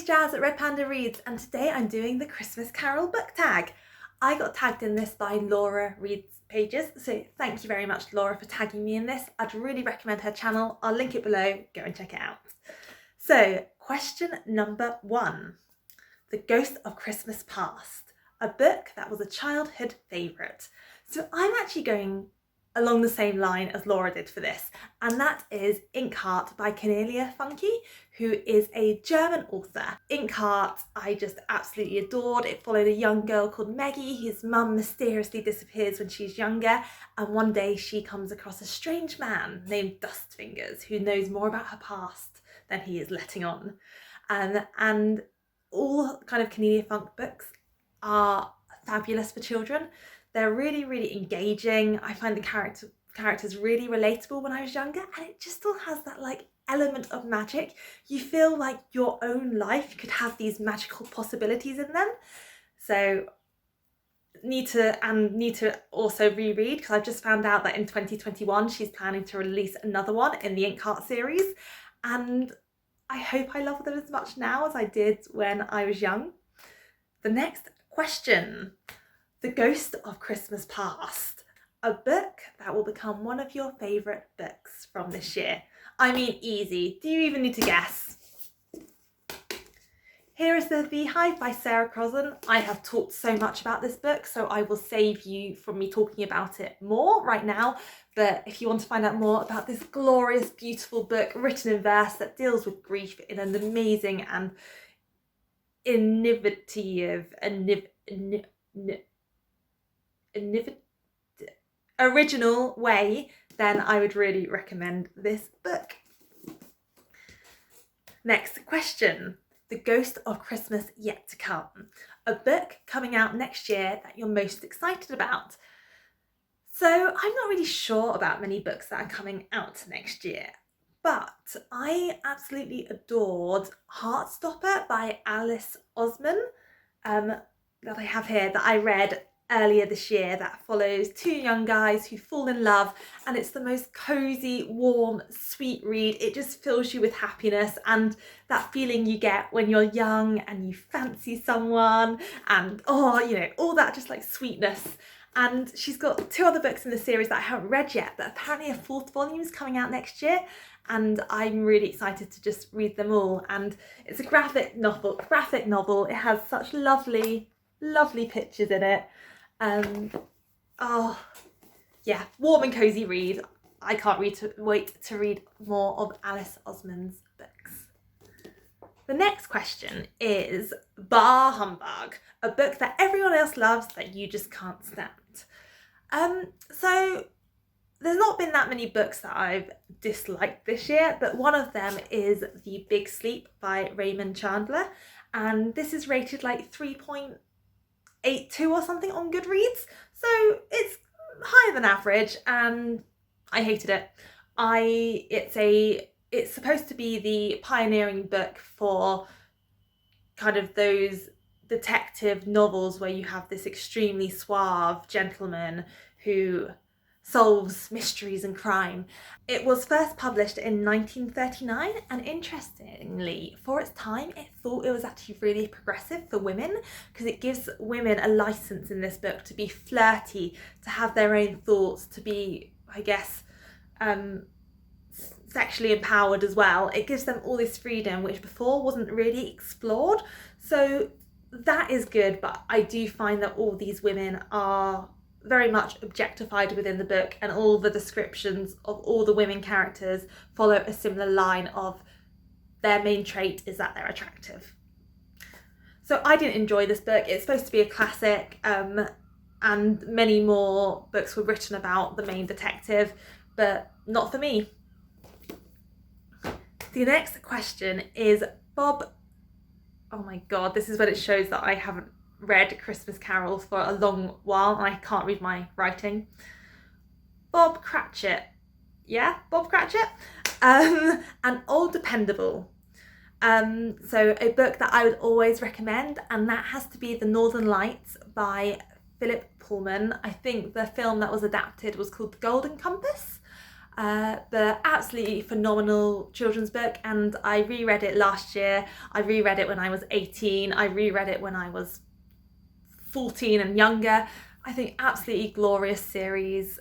Jazz at Red Panda Reads, and today I'm doing the Christmas Carol book tag. I got tagged in this by Laura Reads Pages, so thank you very much Laura for tagging me in this. I'd really recommend her channel. I'll link it below, go and check it out. So question number 1, The Ghost of Christmas Past, a book that was a childhood favourite. So I'm actually going along the same line as Laura did for this, and that is Inkheart by Cornelia Funke, who is a German author. Inkheart I just absolutely adored. It followed a young girl called Maggie whose mum mysteriously disappears when she's younger, and one day she comes across a strange man named Dustfingers who knows more about her past than he is letting on. And all kind of Cornelia Funke books are fabulous for children. They're really, really engaging. I find the characters really relatable when I was younger, and it just still has that like element of magic. You feel like your own life could have these magical possibilities in them. So need to also reread, because I've just found out that in 2021 she's planning to release another one in the Inkheart series, and I hope I love them as much now as I did when I was young. The next question. The Ghost of Christmas Past, a book that will become one of your favourite books from this year. I mean, easy. Do you even need to guess? Here is The Beehive by Sarah Crossan. I have talked so much about this book, so I will save you from me talking about it more right now. But if you want to find out more about this glorious, beautiful book written in verse that deals with grief in an amazing and original way, then I would really recommend this book. Next question. The Ghost of Christmas Yet to Come, a book coming out next year that you're most excited about. So I'm not really sure about many books that are coming out next year, but I absolutely adored Heartstopper by Alice Osman, that I have here, that I read earlier this year, that follows two young guys who fall in love, and it's the most cozy, warm, sweet read. It just fills you with happiness and that feeling you get when you're young and you fancy someone, and all that just like sweetness. And she's got 2 other books in the series that I haven't read yet, but apparently a 4th volume is coming out next year, and I'm really excited to just read them all. And it's a graphic novel. It has such lovely pictures in it. Warm and cozy read. I can't wait to read more of Alice Osman's books. The next question is Bah Humbug, a book that everyone else loves that you just can't stand. So there's not been that many books that I've disliked this year, but one of them is The Big Sleep by Raymond Chandler, and this is rated like 3.82 or something on Goodreads, so it's higher than average, and I hated it. It's supposed to be the pioneering book for kind of those detective novels where you have this extremely suave gentleman who solves mysteries and crime. It was first published in 1939, and interestingly, for its time, it thought it was actually really progressive for women, because it gives women a license in this book to be flirty, to have their own thoughts, to be, I guess, sexually empowered as well. It gives them all this freedom, which before wasn't really explored. So that is good, but I do find that all these women are very much objectified within the book, and all the descriptions of all the women characters follow a similar line of their main trait is that they're attractive. So I didn't enjoy this book. It's supposed to be a classic, and many more books were written about the main detective, but not for me. The next question is Bob. Oh my god, this is when it shows that I haven't read Christmas carols for a long while and I can't read my writing. Bob Cratchit. Yeah, Bob Cratchit. An Old Dependable. So a book that I would always recommend, and that has to be The Northern Lights by Philip Pullman. I think the film that was adapted was called The Golden Compass. but absolutely phenomenal children's book, and I reread it last year. I reread it when I was 18. I reread it when I was 14 and younger. I think absolutely glorious series.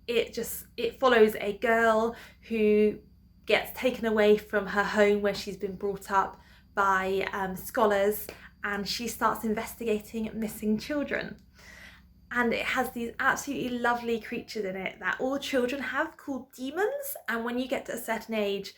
It follows a girl who gets taken away from her home where she's been brought up by scholars, and she starts investigating missing children. And it has these absolutely lovely creatures in it that all children have, called demons. And when you get to a certain age,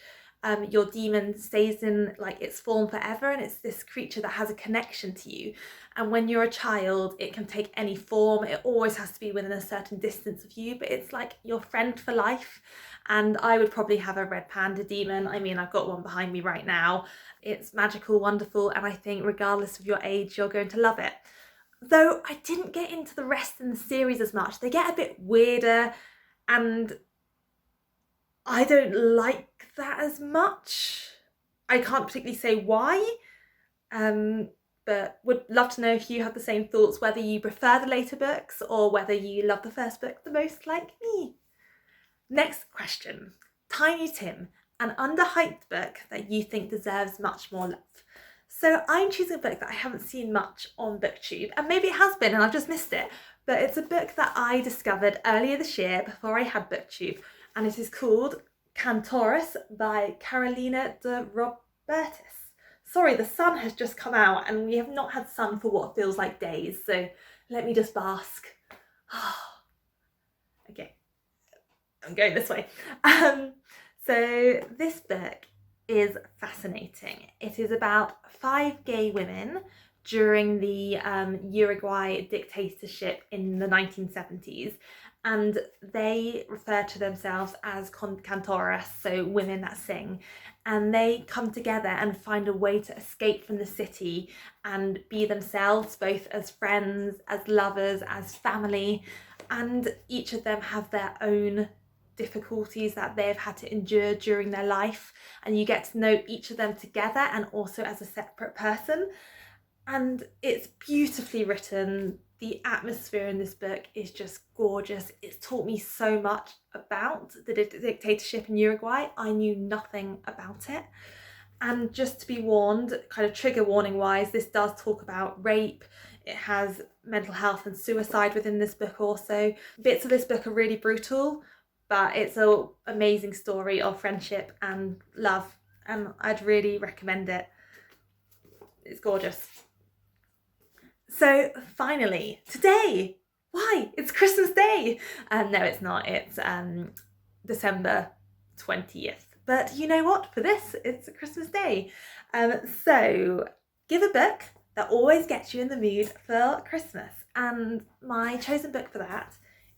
your demon stays in like its form forever, and it's this creature that has a connection to you. And when you're a child, it can take any form. It always has to be within a certain distance of you, but it's like your friend for life. And I would probably have a red panda demon. I mean, I've got one behind me right now. It's magical, wonderful, and I think regardless of your age, you're going to love it. Though I didn't get into the rest in the series as much. They get a bit weirder, and I don't like that as much. I can't particularly say why, but would love to know if you have the same thoughts, whether you prefer the later books or whether you love the first book the most like me. Next question. Tiny Tim, an underhyped book that you think deserves much more love. So I'm choosing a book that I haven't seen much on Booktube, and maybe it has been and I've just missed it, but it's a book that I discovered earlier this year before I had Booktube, and it is called Cantorus by Carolina de Robertis. Sorry, the sun has just come out and we have not had sun for what feels like days, so let me just bask. Okay, I'm going this way. So this book is fascinating. It is about 5 gay women during the Uruguay dictatorship in the 1970s, and they refer to themselves as cantoras, so women that sing, and they come together and find a way to escape from the city and be themselves, both as friends, as lovers, as family, and each of them have their own difficulties that they've had to endure during their life, and you get to know each of them together and also as a separate person. And it's beautifully written. The atmosphere in this book is just gorgeous. It's taught me so much about the dictatorship in Uruguay. I knew nothing about it. And just to be warned, kind of trigger warning wise, this does talk about rape. It has mental health and suicide within this book also. Bits of this book are really brutal, but it's an amazing story of friendship and love, and I'd really recommend it. It's gorgeous. So finally, today, why? It's Christmas Day! No, it's not. It's December 20th. But you know what? For this, it's a Christmas Day. So give a book that always gets you in the mood for Christmas. And my chosen book for that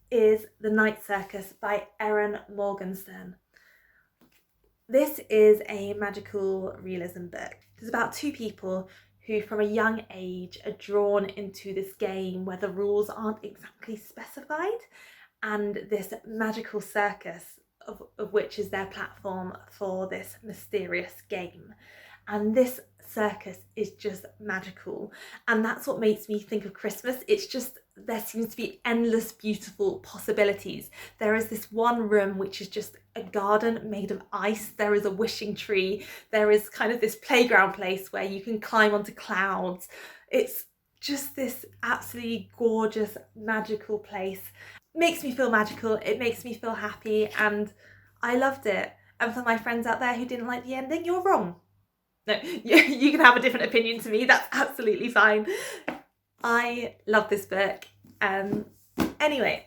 is The Night Circus by Erin Morgenstern. This is a magical realism book. It's about 2 people who from a young age are drawn into this game where the rules aren't exactly specified, and this magical circus of which is their platform for this mysterious game. And this circus is just magical, and that's what makes me think of Christmas. It's just, there seems to be endless beautiful possibilities. There is this one room which is just a garden made of ice. There is a wishing tree. There is kind of this playground place where you can climb onto clouds. It's just this absolutely gorgeous, magical place. It makes me feel magical. It makes me feel happy, and I loved it. And for my friends out there who didn't like the ending, you're wrong. No, you can have a different opinion to me. That's absolutely fine. I love this book. Anyway,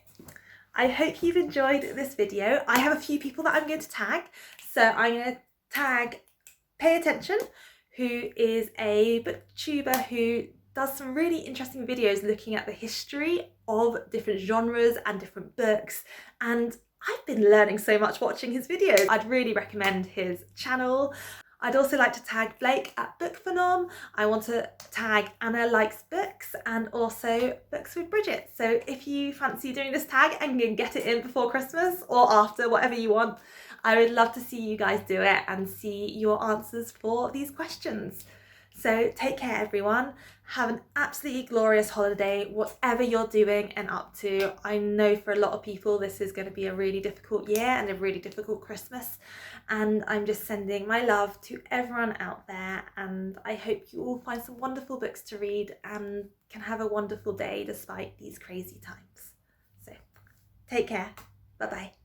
I hope you've enjoyed this video. I have a few people that I'm going to tag. So I'm going to tag Pay Attention, who is a booktuber who does some really interesting videos looking at the history of different genres and different books. And I've been learning so much watching his videos. I'd really recommend his channel. I'd also like to tag Blake at Bookphenom. I want to tag Anna Likes Books, and also Books with Bridget. So if you fancy doing this tag and can get it in before Christmas or after, whatever you want, I would love to see you guys do it and see your answers for these questions. So take care, everyone. Have an absolutely glorious holiday, whatever you're doing and up to. I know for a lot of people this is going to be a really difficult year and a really difficult Christmas. And I'm just sending my love to everyone out there. And I hope you all find some wonderful books to read and can have a wonderful day despite these crazy times. So take care. Bye-bye.